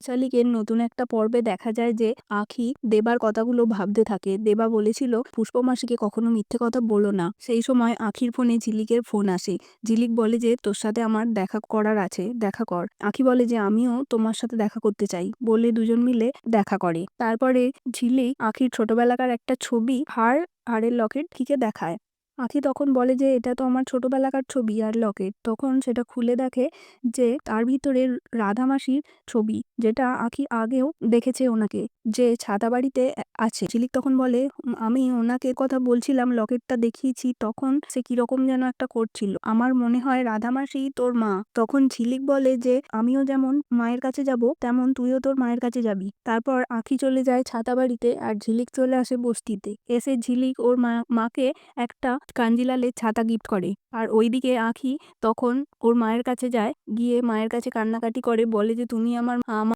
শালিকের নতুন একটা পর্বে দেখা যায় যে আখি দেবার কথাগুলো ভাবতে থাকে। দেবা বলেছিল পুষ্পমাসিকে কখনো মিথ্যে কথা বলো না। সেই সময় আখির ফোনে ঝিলিকের ফোন আসে। ঝিলিক বলে যে তোর সাথে আমার দেখা করার আছে, দেখা কর। আখি বলে যে আমিও তোমার সাথে দেখা করতে চাই, বলে দুজন মিলে দেখা করে। তারপরে ঝিলিক আখির ছোটবেলাকার একটা ছবি হারের লকেট আখিকে দেখায়। আখি তখন বলে যে এটা তো আমার ছোটবেলাকার ছবি আর লকেট। তখন সেটা খুলে দেখে যে তার ভিতরে রাধামাসির ছবি, যেটা আখি আগেও দেখেছে ওনাকে, যে ছাতা বাড়িতে আছে। ঝিলিক তখন বলে আমি ওনাকে কথা বলছিলাম, লকেটটা দেখিয়েছি, তখন সে কিরকম যেন একটা করছিল, আমার মনে হয় রাধামাসি তোর মা। তখন ঝিলিক বলে যে আমিও যেমন মায়ের কাছে যাব তেমন তুইও তোর মায়ের কাছে যাবি। তারপর আখি চলে যায় ছাতা বাড়িতে আর ঝিলিক চলে আসে বস্তিতে। এসে ঝিলিক ওর মাকে একটা কাঞ্জিলালের ছাতা গিফট করে। আর ওইদিকে আখি তখন ওর মায়ের কাছে যায়, গিয়ে মায়ের কাছে কান্নাকাটি করে, বলে যে তুমি আমার